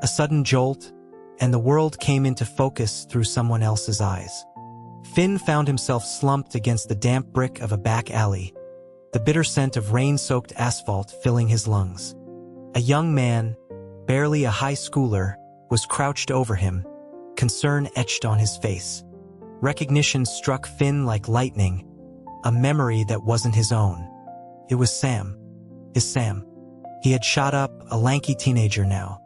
A sudden jolt, and the world came into focus through someone else's eyes. Finn found himself slumped against the damp brick of a back alley, the bitter scent of rain-soaked asphalt filling his lungs. A young man, barely a high schooler, was crouched over him, concern etched on his face. Recognition struck Finn like lightning, a memory that wasn't his own. It was Sam. His Sam. He had shot up, a lanky teenager now.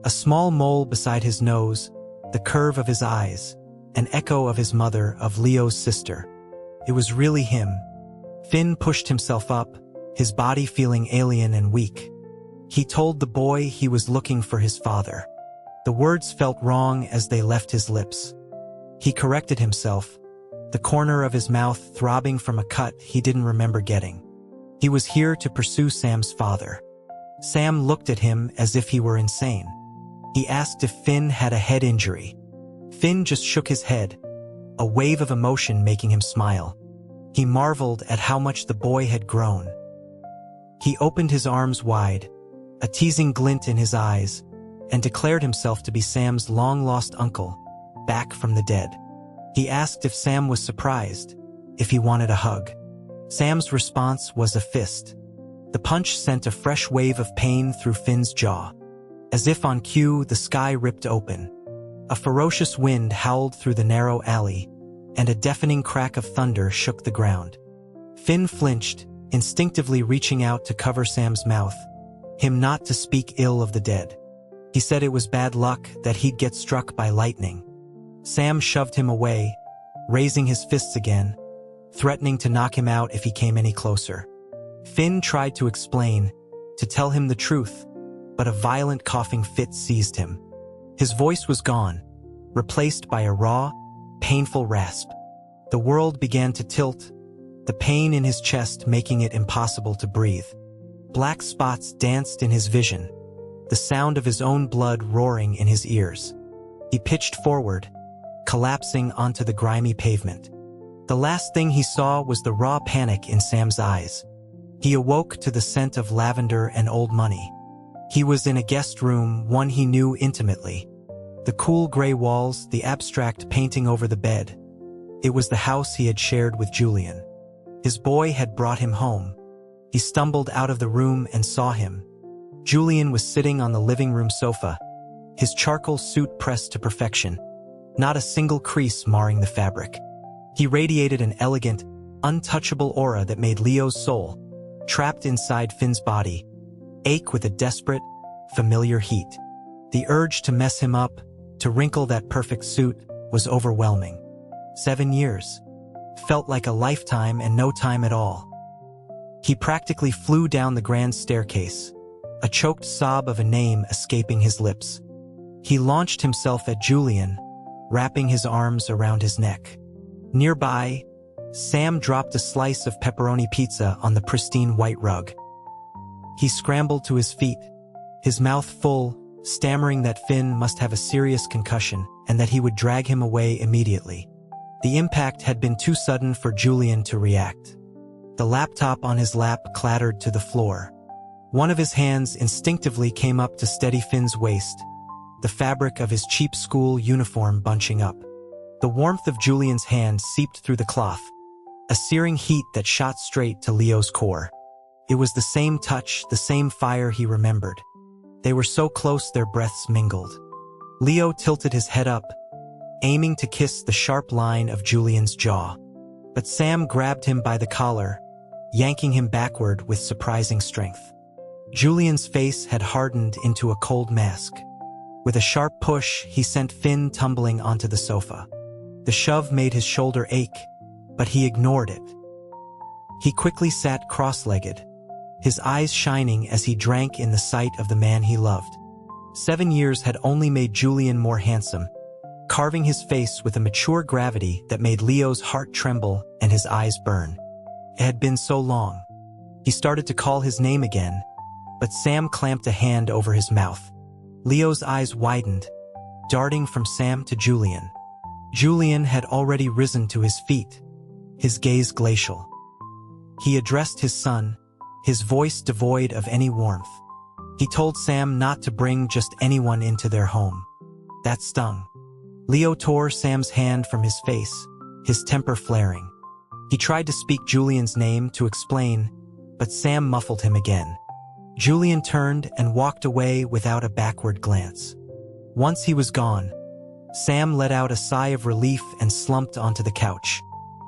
A small mole beside his nose, the curve of his eyes, an echo of his mother, of Leo's sister. It was really him. Finn pushed himself up, his body feeling alien and weak. He told the boy he was looking for his father. The words felt wrong as they left his lips. He corrected himself, the corner of his mouth throbbing from a cut he didn't remember getting. He was here to pursue Sam's father. Sam looked at him as if he were insane. He asked if Finn had a head injury. Finn just shook his head, a wave of emotion making him smile. He marveled at how much the boy had grown. He opened his arms wide, a teasing glint in his eyes, and declared himself to be Sam's long-lost uncle, back from the dead. He asked if Sam was surprised, if he wanted a hug. Sam's response was a fist. The punch sent a fresh wave of pain through Finn's jaw. As if on cue, the sky ripped open. A ferocious wind howled through the narrow alley, and a deafening crack of thunder shook the ground. Finn flinched, instinctively reaching out to cover Sam's mouth, him not to speak ill of the dead. He said it was bad luck that he'd get struck by lightning. Sam shoved him away, raising his fists again, threatening to knock him out if he came any closer. Finn tried to explain, to tell him the truth, but a violent coughing fit seized him. His voice was gone, replaced by a raw, painful rasp. The world began to tilt, the pain in his chest making it impossible to breathe. Black spots danced in his vision, the sound of his own blood roaring in his ears. He pitched forward, collapsing onto the grimy pavement. The last thing he saw was the raw panic in Sam's eyes. He awoke to the scent of lavender and old money. He was in a guest room, one he knew intimately. The cool gray walls, the abstract painting over the bed. It was the house he had shared with Julian. His boy had brought him home. He stumbled out of the room and saw him. Julian was sitting on the living room sofa, his charcoal suit pressed to perfection, not a single crease marring the fabric. He radiated an elegant, untouchable aura that made Leo's soul, trapped inside Finn's body, ache with a desperate, familiar heat. The urge to mess him up, to wrinkle that perfect suit, was overwhelming. 7 years. Felt like a lifetime and no time at all. He practically flew down the grand staircase, a choked sob of a name escaping his lips. He launched himself at Julian, wrapping his arms around his neck. Nearby, Sam dropped a slice of pepperoni pizza on the pristine white rug. He scrambled to his feet, his mouth full, stammering that Finn must have a serious concussion and that he would drag him away immediately. The impact had been too sudden for Julian to react. The laptop on his lap clattered to the floor. One of his hands instinctively came up to steady Finn's waist, the fabric of his cheap school uniform bunching up. The warmth of Julian's hand seeped through the cloth, a searing heat that shot straight to Leo's core. It was the same touch, the same fire he remembered. They were so close their breaths mingled. Leo tilted his head up, aiming to kiss the sharp line of Julian's jaw. But Sam grabbed him by the collar, yanking him backward with surprising strength. Julian's face had hardened into a cold mask. With a sharp push, he sent Finn tumbling onto the sofa. The shove made his shoulder ache, but he ignored it. He quickly sat cross-legged, his eyes shining as he drank in the sight of the man he loved. 7 years had only made Julian more handsome, carving his face with a mature gravity that made Leo's heart tremble and his eyes burn. It had been so long. He started to call his name again, but Sam clamped a hand over his mouth. Leo's eyes widened, darting from Sam to Julian. Julian had already risen to his feet, his gaze glacial. He addressed his son, his voice devoid of any warmth. He told Sam not to bring just anyone into their home. That stung. Leo tore Sam's hand from his face, his temper flaring. He tried to speak Julian's name to explain, but Sam muffled him again. Julian turned and walked away without a backward glance. Once he was gone, Sam let out a sigh of relief and slumped onto the couch.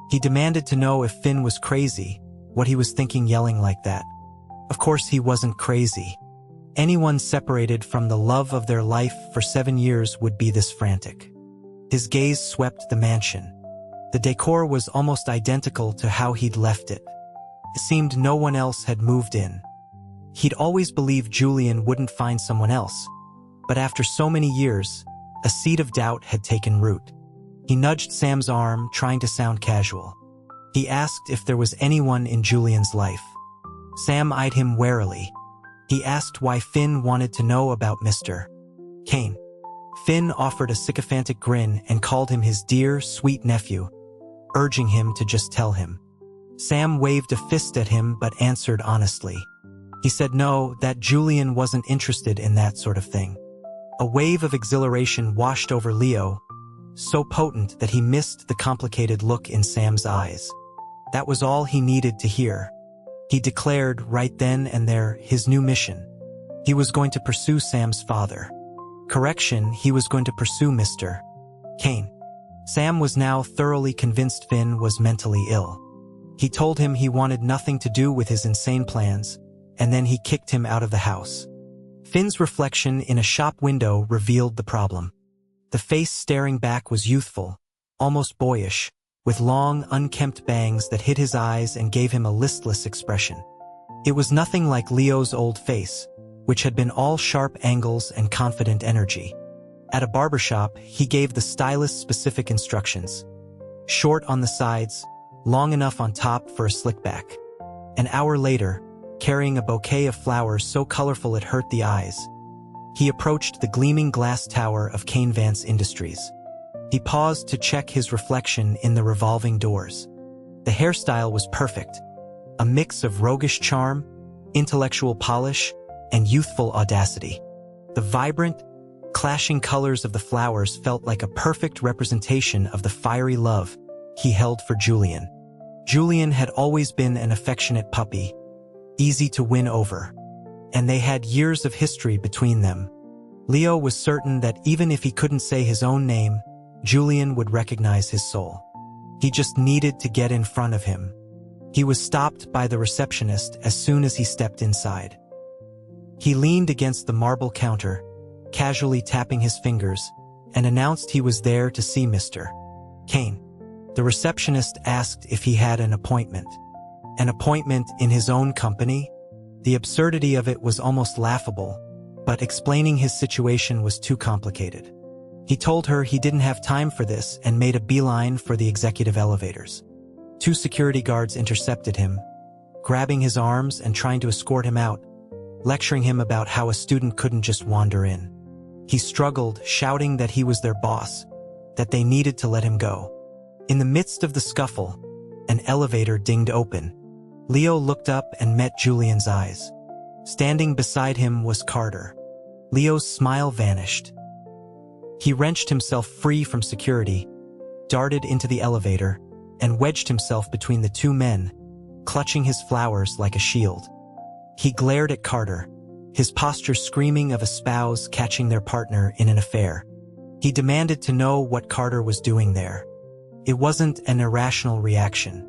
He demanded to know if Finn was crazy, what he was thinking yelling like that. Of course he wasn't crazy. Anyone separated from the love of their life for 7 years would be this frantic. His gaze swept the mansion. The decor was almost identical to how he'd left it. It seemed no one else had moved in. He'd always believed Julian wouldn't find someone else, but after so many years, a seed of doubt had taken root. He nudged Sam's arm, trying to sound casual. He asked if there was anyone in Julian's life. Sam eyed him warily. He asked why Finn wanted to know about Mr. Kane. Finn offered a sycophantic grin and called him his dear, sweet nephew, urging him to just tell him. Sam waved a fist at him but answered honestly. He said no, that Julian wasn't interested in that sort of thing. A wave of exhilaration washed over Leo, so potent that he missed the complicated look in Sam's eyes. That was all he needed to hear. He declared right then and there his new mission. He was going to pursue Sam's father. Correction, he was going to pursue Mr. Kane. Sam was now thoroughly convinced Finn was mentally ill. He told him he wanted nothing to do with his insane plans, and then he kicked him out of the house. Finn's reflection in a shop window revealed the problem. The face staring back was youthful, almost boyish, with long, unkempt bangs that hid his eyes and gave him a listless expression. It was nothing like Leo's old face, which had been all sharp angles and confident energy. At a barbershop, he gave the stylist specific instructions. Short on the sides, long enough on top for a slick back. An hour later, carrying a bouquet of flowers so colorful it hurt the eyes, he approached the gleaming glass tower of Kane Vance Industries. He paused to check his reflection in the revolving doors. The hairstyle was perfect, a mix of roguish charm, intellectual polish, and youthful audacity. The vibrant, clashing colors of the flowers felt like a perfect representation of the fiery love he held for Julian. Julian had always been an affectionate puppy, easy to win over, and they had years of history between them. Leo was certain that even if he couldn't say his own name, Julian would recognize his soul. He just needed to get in front of him. He was stopped by the receptionist as soon as he stepped inside. He leaned against the marble counter, casually tapping his fingers, and announced he was there to see Mr. Kane. The receptionist asked if he had an appointment. An appointment in his own company? The absurdity of it was almost laughable, but explaining his situation was too complicated. He told her he didn't have time for this and made a beeline for the executive elevators. 2 security guards intercepted him, grabbing his arms and trying to escort him out, lecturing him about how a student couldn't just wander in. He struggled, shouting that he was their boss, that they needed to let him go. In the midst of the scuffle, an elevator dinged open. Leo looked up and met Julian's eyes. Standing beside him was Carter. Leo's smile vanished. He wrenched himself free from security, darted into the elevator, and wedged himself between the 2 men, clutching his flowers like a shield. He glared at Carter, his posture screaming of a spouse catching their partner in an affair. He demanded to know what Carter was doing there. It wasn't an irrational reaction.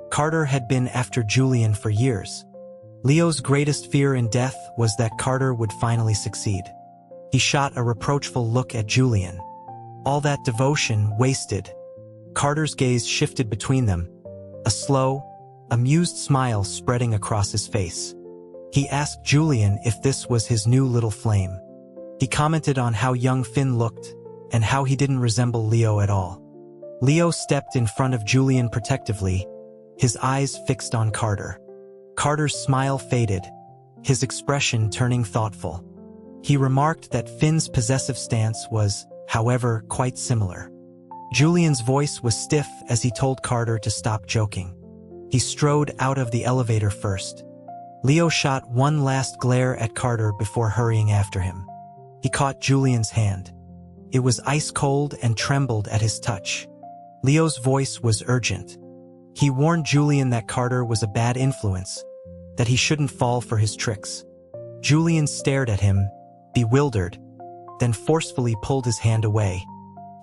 Carter had been after Julian for years. Leo's greatest fear in death was that Carter would finally succeed. He shot a reproachful look at Julian. All that devotion wasted. Carter's gaze shifted between them, a slow, amused smile spreading across his face. He asked Julian if this was his new little flame. He commented on how young Finn looked and how he didn't resemble Leo at all. Leo stepped in front of Julian protectively, his eyes fixed on Carter. Carter's smile faded, his expression turning thoughtful. He remarked that Finn's possessive stance was, however, quite similar. Julian's voice was stiff as he told Carter to stop joking. He strode out of the elevator first. Leo shot one last glare at Carter before hurrying after him. He caught Julian's hand. It was ice cold and trembled at his touch. Leo's voice was urgent. He warned Julian that Carter was a bad influence, that he shouldn't fall for his tricks. Julian stared at him, bewildered, then forcefully pulled his hand away.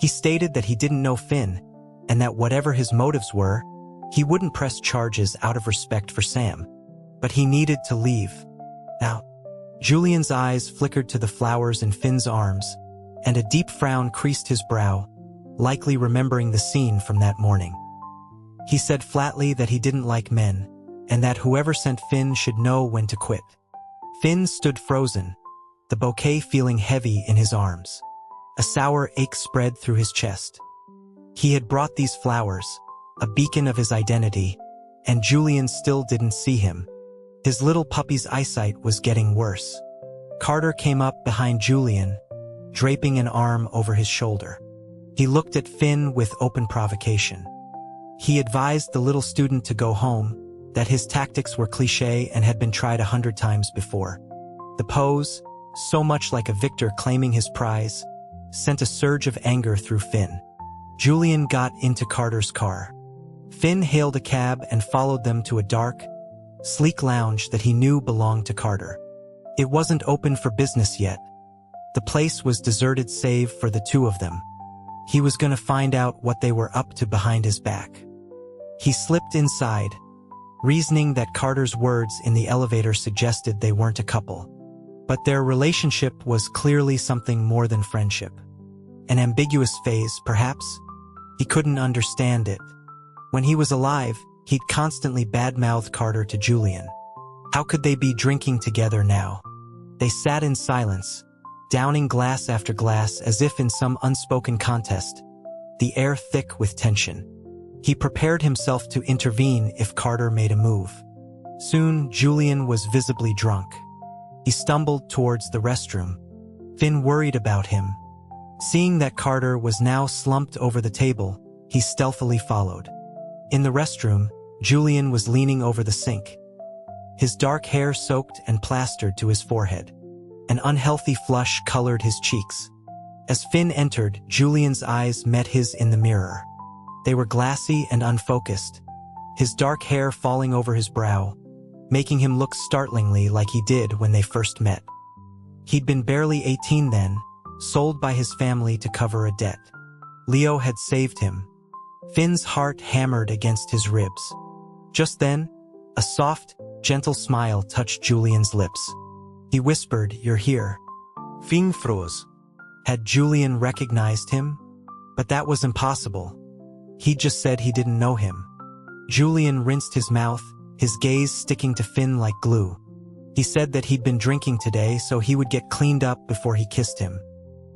He stated that he didn't know Finn, and that whatever his motives were, he wouldn't press charges out of respect for Sam. But he needed to leave. Now, Julian's eyes flickered to the flowers in Finn's arms, and a deep frown creased his brow, likely remembering the scene from that morning. He said flatly that he didn't like men, and that whoever sent Finn should know when to quit. Finn stood frozen, the bouquet feeling heavy in his arms. A sour ache spread through his chest. He had brought these flowers, a beacon of his identity, and Julian still didn't see him. His little puppy's eyesight was getting worse. Carter came up behind Julian, draping an arm over his shoulder. He looked at Finn with open provocation. He advised the little student to go home, that his tactics were cliché and had been tried 100 times before. The pose, so much like a victor claiming his prize, sent a surge of anger through Finn. Julian got into Carter's car. Finn hailed a cab and followed them to a dark, sleek lounge that he knew belonged to Carter. It wasn't open for business yet. The place was deserted save for the two of them. He was going to find out what they were up to behind his back. He slipped inside, reasoning that Carter's words in the elevator suggested they weren't a couple. But their relationship was clearly something more than friendship. An ambiguous phase, perhaps? He couldn't understand it. When he was alive, he'd constantly badmouthed Carter to Julian. How could they be drinking together now? They sat in silence, downing glass after glass as if in some unspoken contest, the air thick with tension. He prepared himself to intervene if Carter made a move. Soon, Julian was visibly drunk. He stumbled towards the restroom. Finn worried about him. Seeing that Carter was now slumped over the table, he stealthily followed. In the restroom, Julian was leaning over the sink. His dark hair soaked and plastered to his forehead. An unhealthy flush colored his cheeks. As Finn entered, Julian's eyes met his in the mirror. They were glassy and unfocused, his dark hair falling over his brow, making him look startlingly like he did when they first met. He'd been barely 18 then, sold by his family to cover a debt. Leo had saved him. Finn's heart hammered against his ribs. Just then, a soft, gentle smile touched Julian's lips. He whispered, "You're here." Finn froze. Had Julian recognized him? But that was impossible. He just said he didn't know him. Julian rinsed his mouth, his gaze sticking to Finn like glue. He said that he'd been drinking today so he would get cleaned up before he kissed him.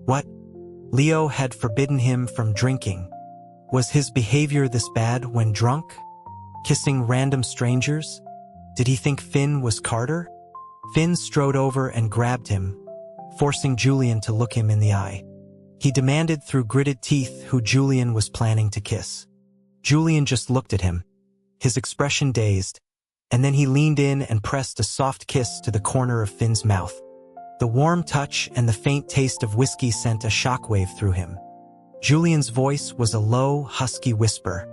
What? Leo had forbidden him from drinking. Was his behavior this bad when drunk? Kissing random strangers? Did he think Finn was Carter? Finn strode over and grabbed him, forcing Julian to look him in the eye. He demanded through gritted teeth who Julian was planning to kiss. Julian just looked at him, his expression dazed, and then he leaned in and pressed a soft kiss to the corner of Finn's mouth. The warm touch and the faint taste of whiskey sent a shockwave through him. Julian's voice was a low, husky whisper.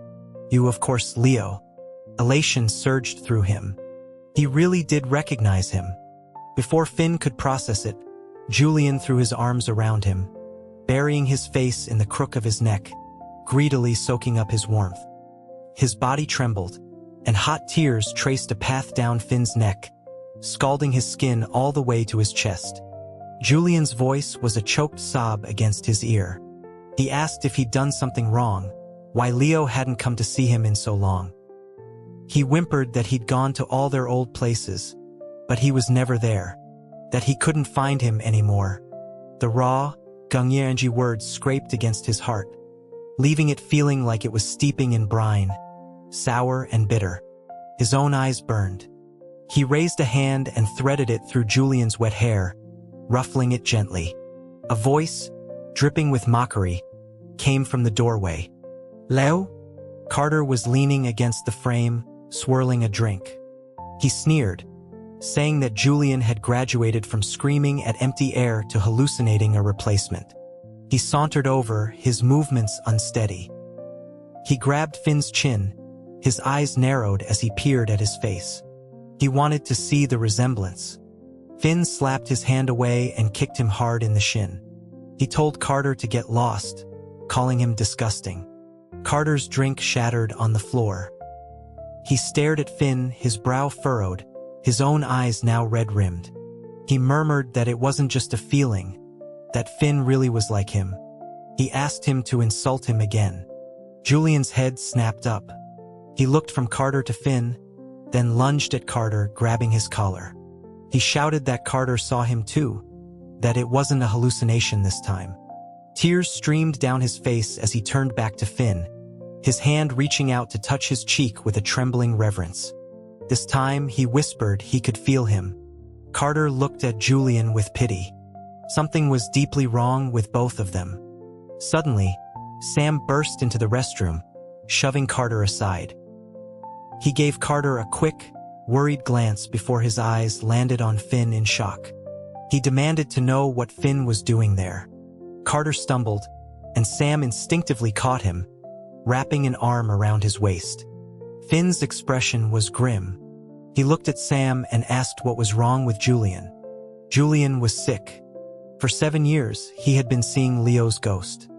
"You, of course, Leo." Elation surged through him. He really did recognize him. Before Finn could process it, Julian threw his arms around him, burying his face in the crook of his neck, greedily soaking up his warmth. His body trembled, and hot tears traced a path down Finn's neck, scalding his skin all the way to his chest. Julian's voice was a choked sob against his ear. He asked if he'd done something wrong, why Leo hadn't come to see him in so long. He whimpered that he'd gone to all their old places, but he was never there, that he couldn't find him anymore. The raw, Gungyeanji words scraped against his heart, leaving it feeling like it was steeping in brine, sour and bitter. His own eyes burned. He raised a hand and threaded it through Julian's wet hair, ruffling it gently. A voice, dripping with mockery, came from the doorway. "Leo?" Carter was leaning against the frame, swirling a drink. He sneered, saying that Julian had graduated from screaming at empty air to hallucinating a replacement. He sauntered over, his movements unsteady. He grabbed Finn's chin, his eyes narrowed as he peered at his face. He wanted to see the resemblance. Finn slapped his hand away and kicked him hard in the shin. He told Carter to get lost, calling him disgusting. Carter's drink shattered on the floor. He stared at Finn, his brow furrowed, his own eyes now red-rimmed. He murmured that it wasn't just a feeling, that Finn really was like him. He asked him to insult him again. Julian's head snapped up. He looked from Carter to Finn, then lunged at Carter, grabbing his collar. He shouted that Carter saw him too, that it wasn't a hallucination this time. Tears streamed down his face as he turned back to Finn, his hand reaching out to touch his cheek with a trembling reverence. This time, he whispered he could feel him. Carter looked at Julian with pity. Something was deeply wrong with both of them. Suddenly, Sam burst into the restroom, shoving Carter aside. He gave Carter a quick, worried glance before his eyes landed on Finn in shock. He demanded to know what Finn was doing there. Carter stumbled, and Sam instinctively caught him, wrapping an arm around his waist. Finn's expression was grim. He looked at Sam and asked what was wrong with Julian. Julian was sick. For 7 years, he had been seeing Leo's ghost.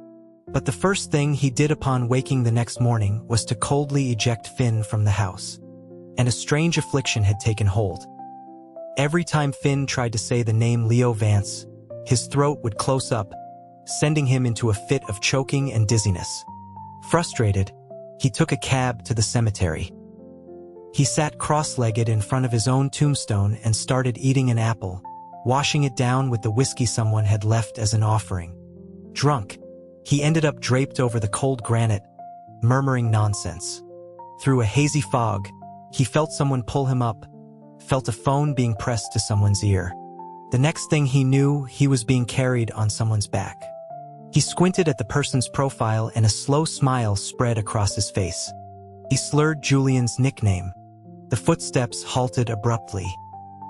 But the first thing he did upon waking the next morning was to coldly eject Finn from the house. And a strange affliction had taken hold. Every time Finn tried to say the name Leo Vance, his throat would close up, sending him into a fit of choking and dizziness. Frustrated, he took a cab to the cemetery. He sat cross-legged in front of his own tombstone and started eating an apple, washing it down with the whiskey someone had left as an offering. Drunk, he ended up draped over the cold granite, murmuring nonsense. Through a hazy fog, he felt someone pull him up, felt a phone being pressed to someone's ear. The next thing he knew, he was being carried on someone's back. He squinted at the person's profile and a slow smile spread across his face. He slurred Julian's nickname. The footsteps halted abruptly.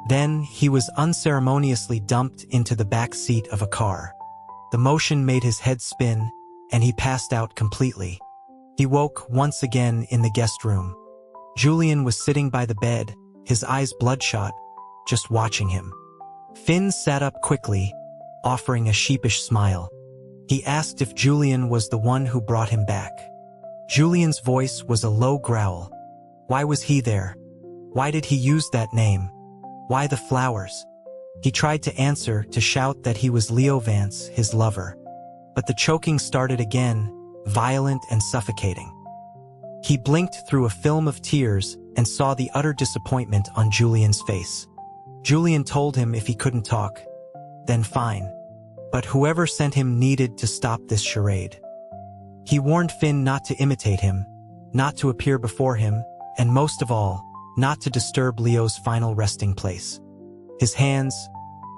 Then he was unceremoniously dumped into the back seat of a car. The motion made his head spin, and he passed out completely. He woke once again in the guest room. Julian was sitting by the bed, his eyes bloodshot, just watching him. Finn sat up quickly, offering a sheepish smile. He asked if Julian was the one who brought him back. Julian's voice was a low growl. Why was he there? Why did he use that name? Why the flowers? He tried to answer, to shout that he was Leo Vance, his lover. But the choking started again, violent and suffocating. He blinked through a film of tears and saw the utter disappointment on Julian's face. Julian told him if he couldn't talk, then fine. But whoever sent him needed to stop this charade. He warned Finn not to imitate him, not to appear before him, and most of all, not to disturb Leo's final resting place. His hands,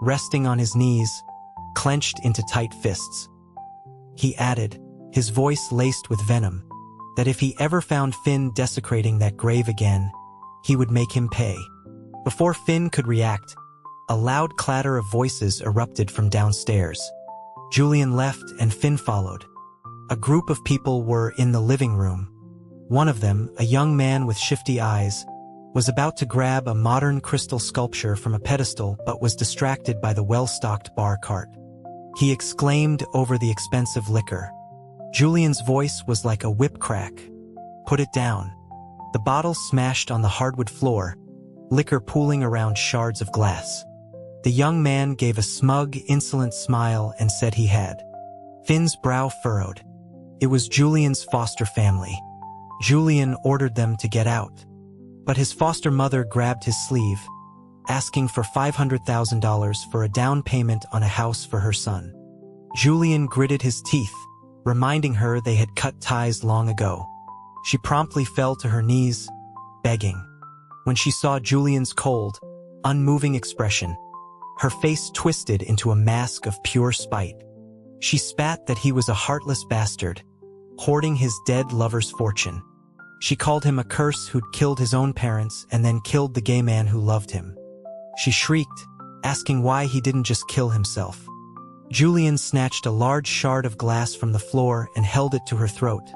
resting on his knees, clenched into tight fists. He added, his voice laced with venom, that if he ever found Finn desecrating that grave again, he would make him pay. Before Finn could react, a loud clatter of voices erupted from downstairs. Julian left and Finn followed. A group of people were in the living room. One of them, a young man with shifty eyes, was about to grab a modern crystal sculpture from a pedestal but was distracted by the well-stocked bar cart. He exclaimed over the expensive liquor. Julian's voice was like a whip crack. Put it down. The bottle smashed on the hardwood floor, liquor pooling around shards of glass. The young man gave a smug, insolent smile and said he had. Finn's brow furrowed. It was Julian's foster family. Julian ordered them to get out. But his foster mother grabbed his sleeve, asking for $500,000 for a down payment on a house for her son. Julian gritted his teeth, reminding her they had cut ties long ago. She promptly fell to her knees, begging. When she saw Julian's cold, unmoving expression, her face twisted into a mask of pure spite. She spat that he was a heartless bastard, hoarding his dead lover's fortune. She called him a curse who'd killed his own parents and then killed the gay man who loved him. She shrieked, asking why he didn't just kill himself. Julian snatched a large shard of glass from the floor and held it to her throat,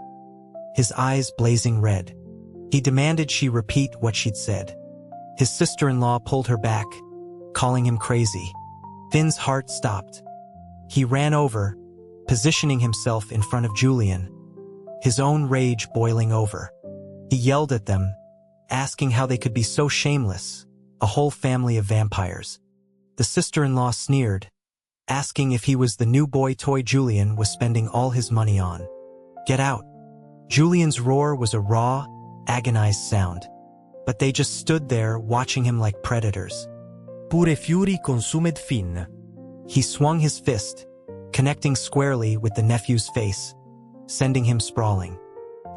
his eyes blazing red. He demanded she repeat what she'd said. His sister-in-law pulled her back, calling him crazy. Finn's heart stopped. He ran over, positioning himself in front of Julian, his own rage boiling over. He yelled at them, asking how they could be so shameless, a whole family of vampires. The sister-in-law sneered, asking if he was the new boy toy Julian was spending all his money on. Get out. Julian's roar was a raw, agonized sound, but they just stood there watching him like predators. Pure fury consumed Finn. He swung his fist, connecting squarely with the nephew's face, sending him sprawling.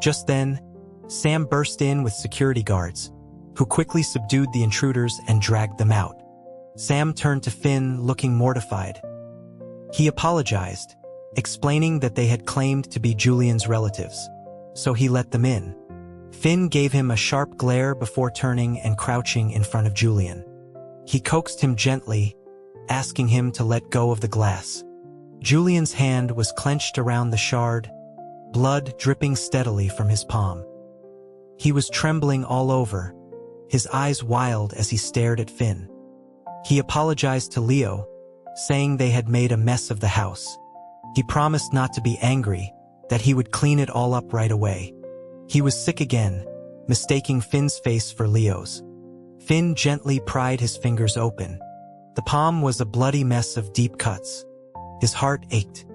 Just then, Sam burst in with security guards, who quickly subdued the intruders and dragged them out. Sam turned to Finn, looking mortified. He apologized, explaining that they had claimed to be Julian's relatives, so he let them in. Finn gave him a sharp glare before turning and crouching in front of Julian. He coaxed him gently, asking him to let go of the glass. Julian's hand was clenched around the shard, blood dripping steadily from his palm. He was trembling all over, his eyes wild as he stared at Finn. He apologized to Leo, saying they had made a mess of the house. He promised not to be angry, that he would clean it all up right away. He was sick again, mistaking Finn's face for Leo's. Finn gently pried his fingers open. The palm was a bloody mess of deep cuts. His heart ached.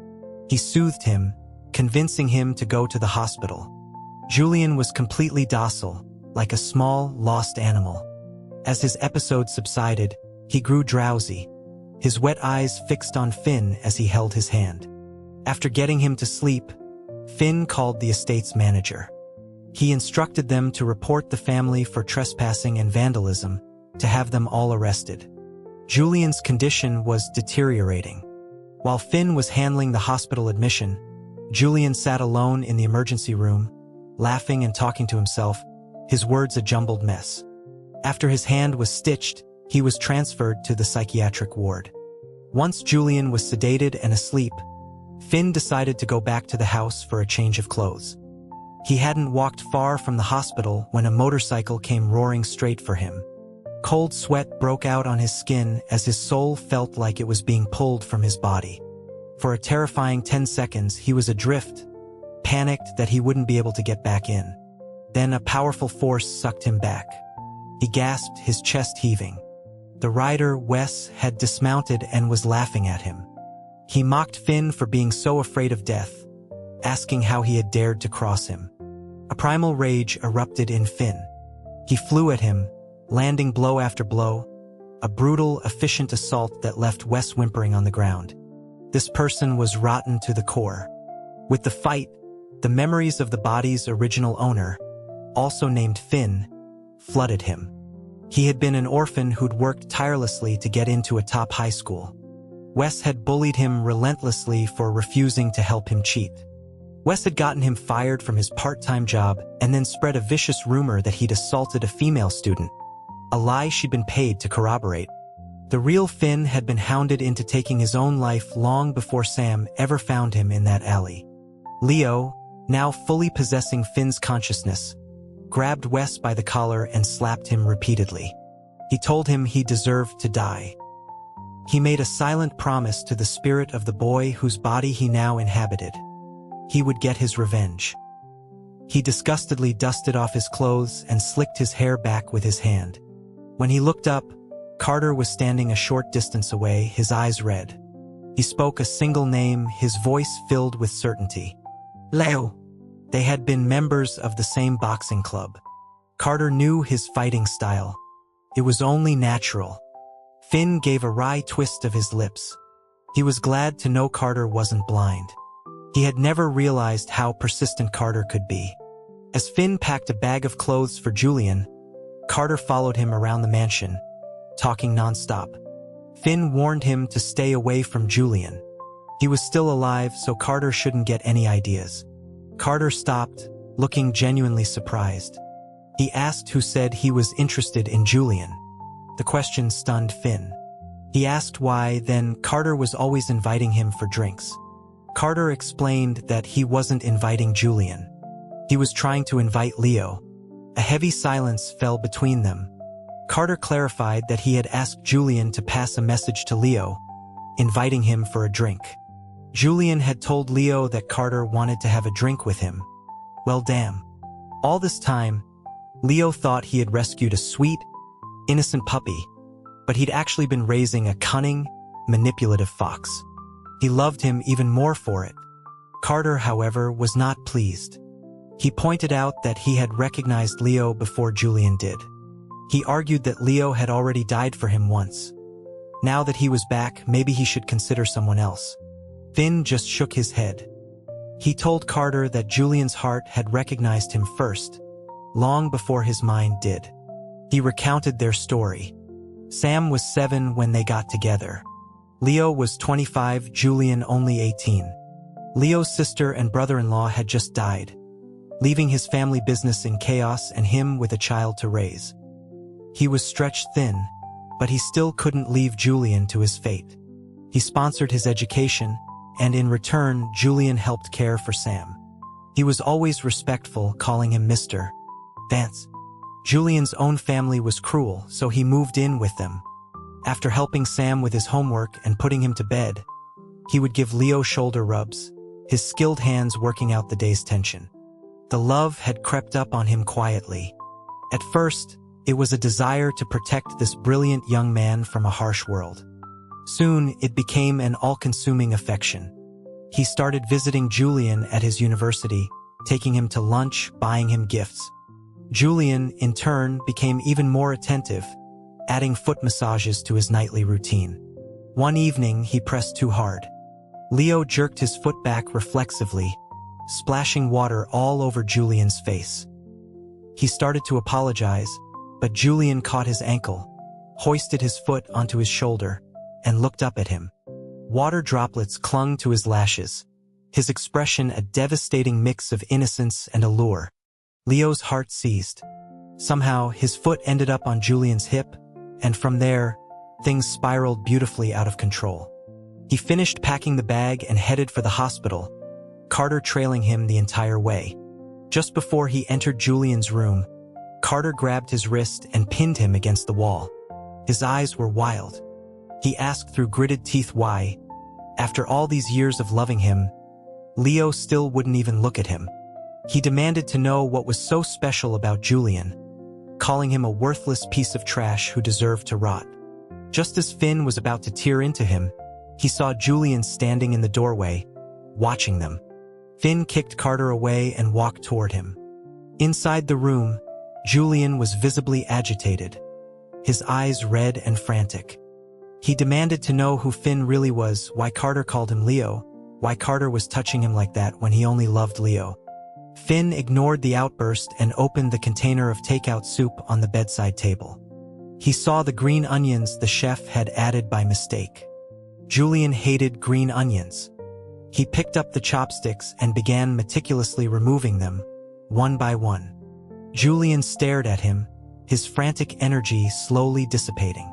He soothed him, convincing him to go to the hospital. Julian was completely docile, like a small, lost animal. As his episode subsided, he grew drowsy, his wet eyes fixed on Finn as he held his hand. After getting him to sleep, Finn called the estate's manager. He instructed them to report the family for trespassing and vandalism, to have them all arrested. Julian's condition was deteriorating. While Finn was handling the hospital admission, Julian sat alone in the emergency room, laughing and talking to himself, his words a jumbled mess. After his hand was stitched, he was transferred to the psychiatric ward. Once Julian was sedated and asleep, Finn decided to go back to the house for a change of clothes. He hadn't walked far from the hospital when a motorcycle came roaring straight for him. Cold sweat broke out on his skin as his soul felt like it was being pulled from his body. For a terrifying 10 seconds, he was adrift, panicked that he wouldn't be able to get back in. Then a powerful force sucked him back. He gasped, his chest heaving. The rider, Wes, had dismounted and was laughing at him. He mocked Finn for being so afraid of death, asking how he had dared to cross him. A primal rage erupted in Finn. He flew at him, landing blow after blow, a brutal, efficient assault that left Wes whimpering on the ground. This person was rotten to the core. With the fight, the memories of the body's original owner, also named Finn, flooded him. He had been an orphan who'd worked tirelessly to get into a top high school. Wes had bullied him relentlessly for refusing to help him cheat. Wes had gotten him fired from his part-time job and then spread a vicious rumor that he'd assaulted a female student, a lie she'd been paid to corroborate. The real Finn had been hounded into taking his own life long before Sam ever found him in that alley. Leo, now fully possessing Finn's consciousness, grabbed Wes by the collar and slapped him repeatedly. He told him he deserved to die. He made a silent promise to the spirit of the boy whose body he now inhabited. He would get his revenge. He disgustedly dusted off his clothes and slicked his hair back with his hand. When he looked up, Carter was standing a short distance away, his eyes red. He spoke a single name, his voice filled with certainty. Leo. They had been members of the same boxing club. Carter knew his fighting style. It was only natural. Finn gave a wry twist of his lips. He was glad to know Carter wasn't blind. He had never realized how persistent Carter could be. As Finn packed a bag of clothes for Julian, Carter followed him around the mansion, talking nonstop. Finn warned him to stay away from Julian. He was still alive, so Carter shouldn't get any ideas. Carter stopped, looking genuinely surprised. He asked who said he was interested in Julian. The question stunned Finn. He asked why, then Carter was always inviting him for drinks. Carter explained that he wasn't inviting Julian. He was trying to invite Leo. A heavy silence fell between them. Carter clarified that he had asked Julian to pass a message to Leo, inviting him for a drink. Julian had told Leo that Carter wanted to have a drink with him. Well, damn. All this time, Leo thought he had rescued a sweet, innocent puppy, but he'd actually been raising a cunning, manipulative fox. He loved him even more for it. Carter, however, was not pleased. He pointed out that he had recognized Leo before Julian did. He argued that Leo had already died for him once. Now that he was back, maybe he should consider someone else. Finn just shook his head. He told Carter that Julian's heart had recognized him first, long before his mind did. He recounted their story. Sam was 7 when they got together. Leo was 25, Julian only 18. Leo's sister and brother-in-law had just died, leaving his family business in chaos and him with a child to raise. He was stretched thin, but he still couldn't leave Julian to his fate. He sponsored his education, and in return, Julian helped care for Sam. He was always respectful, calling him Mr. Vance. Julian's own family was cruel, so he moved in with them. After helping Sam with his homework and putting him to bed, he would give Leo shoulder rubs, his skilled hands working out the day's tension. The love had crept up on him quietly. At first, it was a desire to protect this brilliant young man from a harsh world. Soon, it became an all-consuming affection. He started visiting Julian at his university, taking him to lunch, buying him gifts. Julian, in turn, became even more attentive, adding foot massages to his nightly routine. One evening, he pressed too hard. Leo jerked his foot back reflexively, splashing water all over Julian's face. He started to apologize, but Julian caught his ankle, hoisted his foot onto his shoulder, and looked up at him. Water droplets clung to his lashes, his expression a devastating mix of innocence and allure. Leo's heart seized. Somehow, his foot ended up on Julian's hip, and from there, things spiraled beautifully out of control. He finished packing the bag and headed for the hospital, Carter trailing him the entire way. Just before he entered Julian's room, Carter grabbed his wrist and pinned him against the wall. His eyes were wild. He asked through gritted teeth why, after all these years of loving him, Leo still wouldn't even look at him. He demanded to know what was so special about Julian, calling him a worthless piece of trash who deserved to rot. Just as Finn was about to tear into him, he saw Julian standing in the doorway, watching them. Finn kicked Carter away and walked toward him. Inside the room, Julian was visibly agitated, his eyes red and frantic. He demanded to know who Finn really was, why Carter called him Leo, why Carter was touching him like that when he only loved Leo. Finn ignored the outburst and opened the container of takeout soup on the bedside table. He saw the green onions the chef had added by mistake. Julian hated green onions. He picked up the chopsticks and began meticulously removing them, one by one. Julian stared at him, his frantic energy slowly dissipating.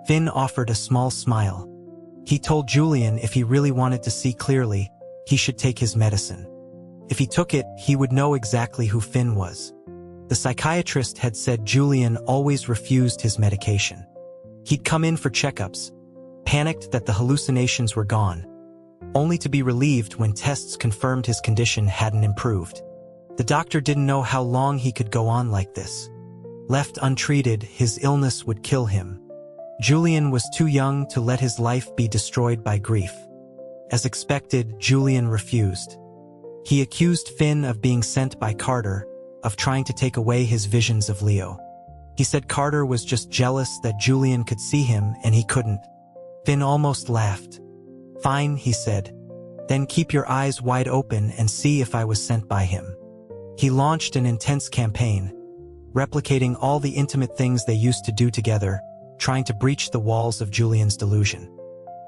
Finn offered a small smile. He told Julian if he really wanted to see clearly, he should take his medicine. If he took it, he would know exactly who Finn was. The psychiatrist had said Julian always refused his medication. He'd come in for checkups, panicked that the hallucinations were gone, only to be relieved when tests confirmed his condition hadn't improved. The doctor didn't know how long he could go on like this. Left untreated, his illness would kill him. Julian was too young to let his life be destroyed by grief. As expected, Julian refused. He accused Finn of being sent by Carter, of trying to take away his visions of Leo. He said Carter was just jealous that Julian could see him and he couldn't. Finn almost laughed. "Fine," he said. "Then keep your eyes wide open and see if I was sent by him." He launched an intense campaign, replicating all the intimate things they used to do together, trying to breach the walls of Julian's delusion.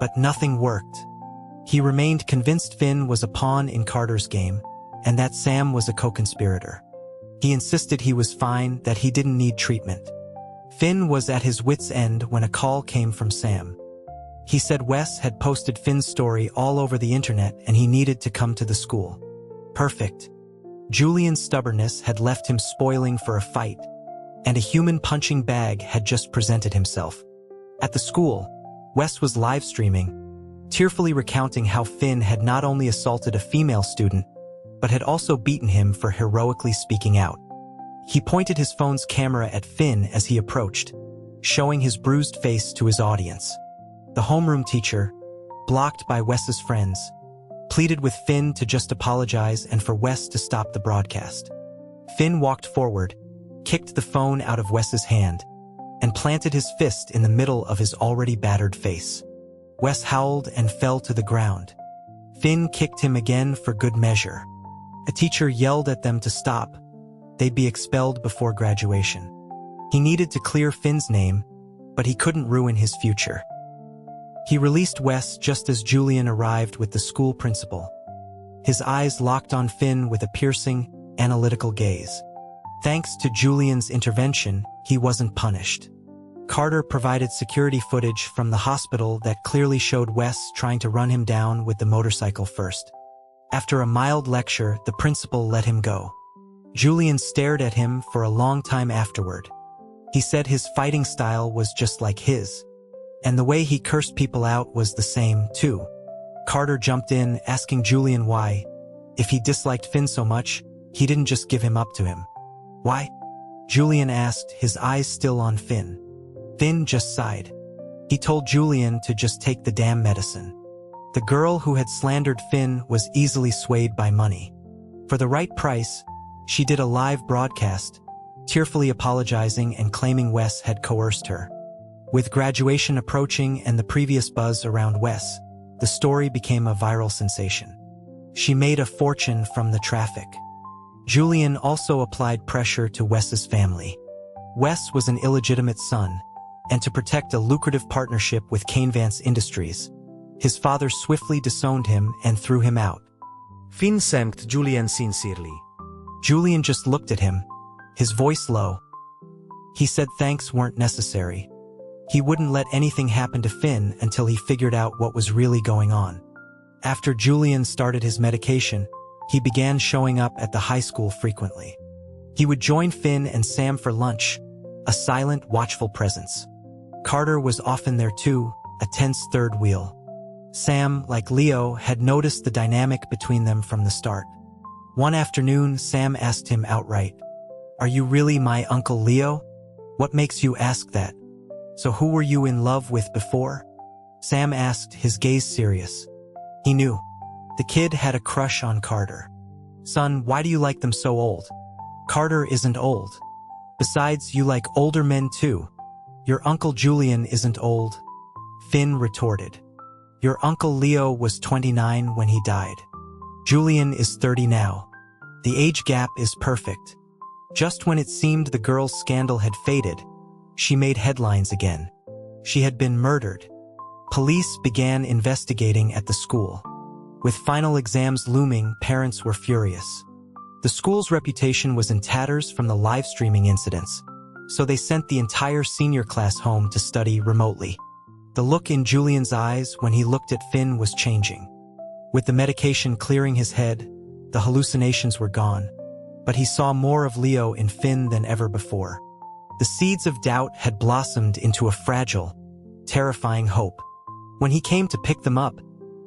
But nothing worked. He remained convinced Finn was a pawn in Carter's game, and that Sam was a co-conspirator. He insisted he was fine, that he didn't need treatment. Finn was at his wits' end when a call came from Sam. He said Wes had posted Finn's story all over the internet and he needed to come to the school. Perfect. Julian's stubbornness had left him spoiling for a fight, and a human punching bag had just presented himself. At the school, Wes was live streaming, tearfully recounting how Finn had not only assaulted a female student, but had also beaten him for heroically speaking out. He pointed his phone's camera at Finn as he approached, showing his bruised face to his audience. The homeroom teacher, blocked by Wes's friends, pleaded with Finn to just apologize and for Wes to stop the broadcast. Finn walked forward, kicked the phone out of Wes's hand, and planted his fist in the middle of his already battered face. Wes howled and fell to the ground. Finn kicked him again for good measure. A teacher yelled at them to stop. They'd be expelled before graduation. He needed to clear Finn's name, but he couldn't ruin his future. He released Wes just as Julian arrived with the school principal. His eyes locked on Finn with a piercing, analytical gaze. Thanks to Julian's intervention, he wasn't punished. Carter provided security footage from the hospital that clearly showed Wes trying to run him down with the motorcycle first. After a mild lecture, the principal let him go. Julian stared at him for a long time afterward. He said his fighting style was just like his, and the way he cursed people out was the same, too. Carter jumped in, asking Julian why, if he disliked Finn so much, he didn't just give him up to him. Why? Julian asked, his eyes still on Finn. Finn just sighed. He told Julian to just take the damn medicine. The girl who had slandered Finn was easily swayed by money. For the right price, she did a live broadcast, tearfully apologizing and claiming Wes had coerced her. With graduation approaching and the previous buzz around Wes, the story became a viral sensation. She made a fortune from the traffic. Julian also applied pressure to Wes's family. Wes was an illegitimate son, and to protect a lucrative partnership with Canevance Industries, his father swiftly disowned him and threw him out. Finn thanked Julian sincerely. Julian just looked at him, his voice low. He said thanks weren't necessary. He wouldn't let anything happen to Finn until he figured out what was really going on. After Julian started his medication, he began showing up at the high school frequently. He would join Finn and Sam for lunch, a silent, watchful presence. Carter was often there too, a tense third wheel. Sam, like Leo, had noticed the dynamic between them from the start. One afternoon, Sam asked him outright, "Are you really my Uncle Leo? What makes you ask that? So who were you in love with before?" Sam asked, his gaze serious. He knew. The kid had a crush on Carter. "Son, why do you like them so old? Carter isn't old. Besides, you like older men too. Your Uncle Julian isn't old." Finn retorted. "Your Uncle Leo was 29 when he died. Julian is 30 now. The age gap is perfect." Just when it seemed the girl's scandal had faded, she made headlines again. She had been murdered. Police began investigating at the school. With final exams looming, parents were furious. The school's reputation was in tatters from the live streaming incidents, so they sent the entire senior class home to study remotely. The look in Julian's eyes when he looked at Finn was changing. With the medication clearing his head, the hallucinations were gone, but he saw more of Leo in Finn than ever before. The seeds of doubt had blossomed into a fragile, terrifying hope. When he came to pick them up,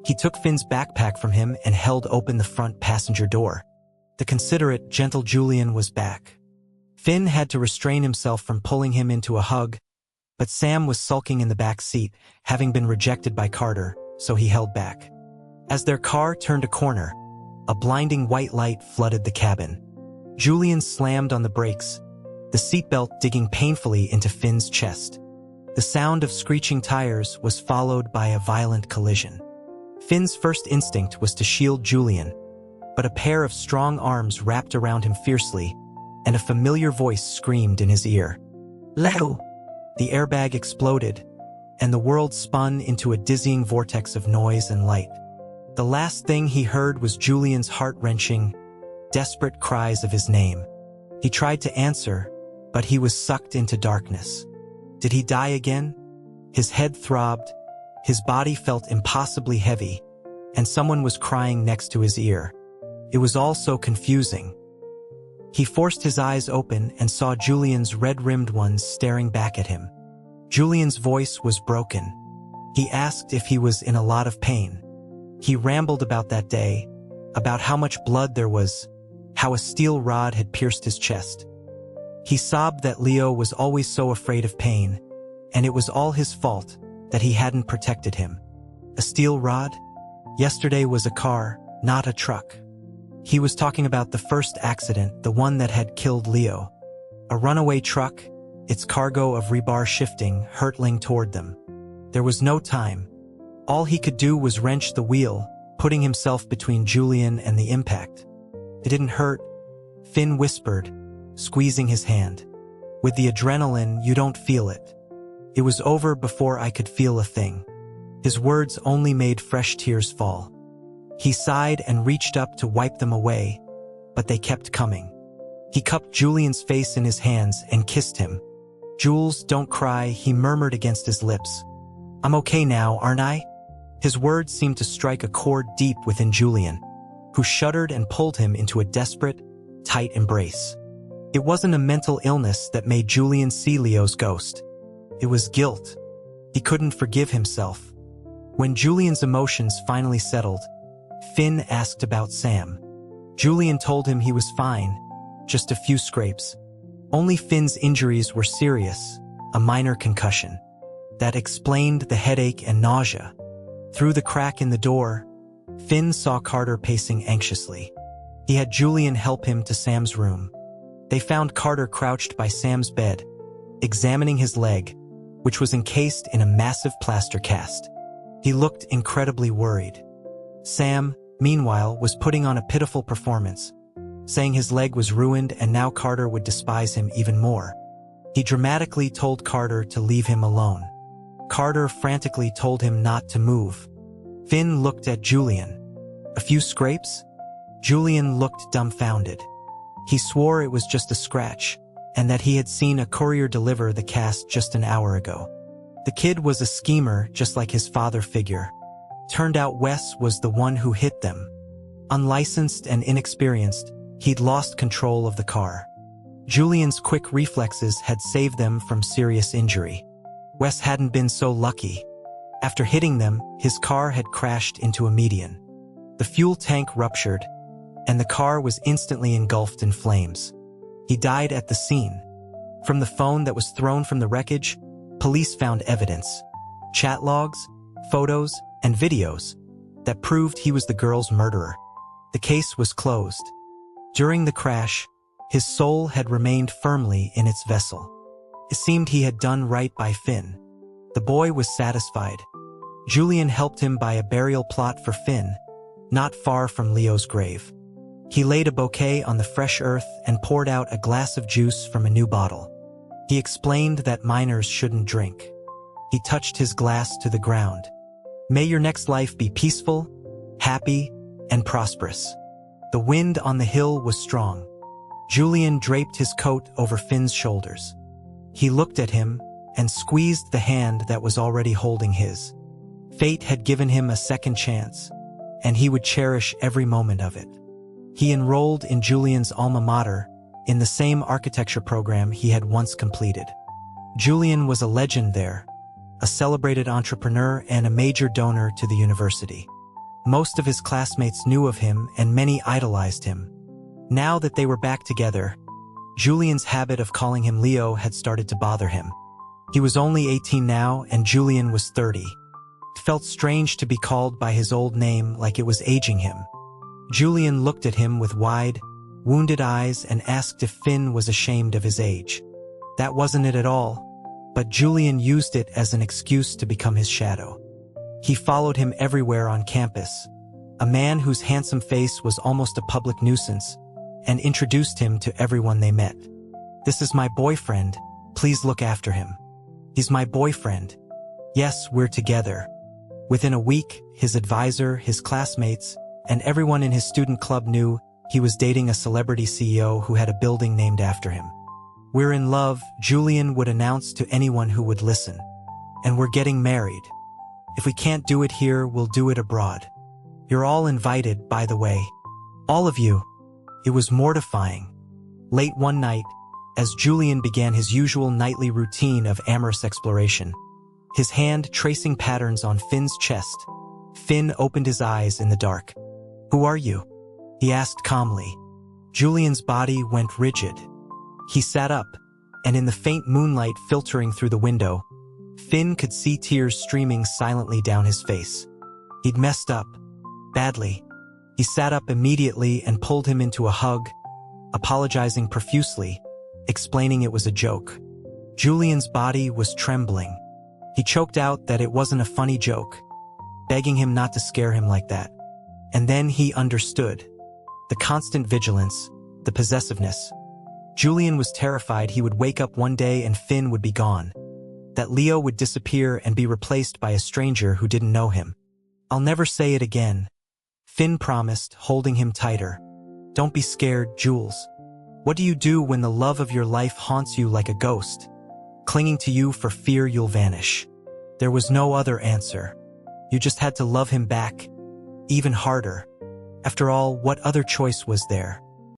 he took Finn's backpack from him and held open the front passenger door. The considerate, gentle Julian was back. Finn had to restrain himself from pulling him into a hug, but Sam was sulking in the back seat, having been rejected by Carter, so he held back. As their car turned a corner, a blinding white light flooded the cabin. Julian slammed on the brakes, the seatbelt digging painfully into Finn's chest. The sound of screeching tires was followed by a violent collision. Finn's first instinct was to shield Julian, but a pair of strong arms wrapped around him fiercely, and a familiar voice screamed in his ear. "Leo!" The airbag exploded, and the world spun into a dizzying vortex of noise and light. The last thing he heard was Julian's heart-wrenching, desperate cries of his name. He tried to answer, but he was sucked into darkness. Did he die again? His head throbbed, his body felt impossibly heavy, and someone was crying next to his ear. It was all so confusing. He forced his eyes open and saw Julian's red-rimmed ones staring back at him. Julian's voice was broken. He asked if he was in a lot of pain. He rambled about that day, about how much blood there was, how a steel rod had pierced his chest. He sobbed that Leo was always so afraid of pain, and it was all his fault that he hadn't protected him. A steel rod? Yesterday was a car, not a truck. He was talking about the first accident, the one that had killed Leo. A runaway truck, its cargo of rebar shifting, hurtling toward them. There was no time. All he could do was wrench the wheel, putting himself between Julian and the impact. It didn't hurt, Finn whispered, squeezing his hand. With the adrenaline, you don't feel it. It was over before I could feel a thing. His words only made fresh tears fall. He sighed and reached up to wipe them away, but they kept coming. He cupped Julian's face in his hands and kissed him. "Jules, don't cry," he murmured against his lips. "I'm okay now, aren't I?" His words seemed to strike a chord deep within Julian, who shuddered and pulled him into a desperate, tight embrace. It wasn't a mental illness that made Julian see Leo's ghost. It was guilt. He couldn't forgive himself. When Julian's emotions finally settled, Finn asked about Sam. Julian told him he was fine, just a few scrapes. Only Finn's injuries were serious, a minor concussion. That explained the headache and nausea. Through the crack in the door, Finn saw Carter pacing anxiously. He had Julian help him to Sam's room. They found Carter crouched by Sam's bed, examining his leg, which was encased in a massive plaster cast. He looked incredibly worried. Sam, meanwhile, was putting on a pitiful performance, saying his leg was ruined and now Carter would despise him even more. He dramatically told Carter to leave him alone. Carter frantically told him not to move. Finn looked at Julian. "A few scrapes?" Julian looked dumbfounded. He swore it was just a scratch, and that he had seen a courier deliver the cast just an hour ago. The kid was a schemer just like his father figure. Turned out Wes was the one who hit them. Unlicensed and inexperienced, he'd lost control of the car. Julian's quick reflexes had saved them from serious injury. Wes hadn't been so lucky. After hitting them, his car had crashed into a median. The fuel tank ruptured, and the car was instantly engulfed in flames. He died at the scene. From the phone that was thrown from the wreckage, police found evidence, chat logs, photos, and videos that proved he was the girl's murderer. The case was closed. During the crash, his soul had remained firmly in its vessel. It seemed he had done right by Finn. The boy was satisfied. Julian helped him buy a burial plot for Finn, not far from Leo's grave. He laid a bouquet on the fresh earth and poured out a glass of juice from a new bottle. He explained that minors shouldn't drink. He touched his glass to the ground. "May your next life be peaceful, happy, and prosperous." The wind on the hill was strong. Julian draped his coat over Finn's shoulders. He looked at him and squeezed the hand that was already holding his. Fate had given him a second chance, and he would cherish every moment of it. He enrolled in Julian's alma mater, in the same architecture program he had once completed. Julian was a legend there, a celebrated entrepreneur and a major donor to the university. Most of his classmates knew of him and many idolized him. Now that they were back together, Julian's habit of calling him Leo had started to bother him. He was only 18 now and Julian was 30. It felt strange to be called by his old name like it was aging him. Julian looked at him with wide, wounded eyes and asked if Finn was ashamed of his age. That wasn't it at all, but Julian used it as an excuse to become his shadow. He followed him everywhere on campus, a man whose handsome face was almost a public nuisance, and introduced him to everyone they met. "This is my boyfriend, please look after him." "He's my boyfriend." "Yes, we're together." Within a week, his advisor, his classmates, and everyone in his student club knew he was dating a celebrity CEO who had a building named after him. "We're in love," Julian would announce to anyone who would listen. "And we're getting married. If we can't do it here, we'll do it abroad. You're all invited, by the way. All of you." It was mortifying. Late one night, as Julian began his usual nightly routine of amorous exploration, his hand tracing patterns on Finn's chest, Finn opened his eyes in the dark. "Who are you?" he asked calmly. Julian's body went rigid. He sat up, and in the faint moonlight filtering through the window, Finn could see tears streaming silently down his face. He'd messed up. Badly. He sat up immediately and pulled him into a hug, apologizing profusely, explaining it was a joke. Julian's body was trembling. He choked out that it wasn't a funny joke, begging him not to scare him like that. And then he understood. The constant vigilance, the possessiveness. Julian was terrified he would wake up one day and Finn would be gone. That Leo would disappear and be replaced by a stranger who didn't know him. "I'll never say it again," Finn promised, holding him tighter. "Don't be scared, Jules. What do you do when the love of your life haunts you like a ghost, clinging to you for fear you'll vanish?" There was no other answer. You just had to love him back, even harder. After all, what other choice was there?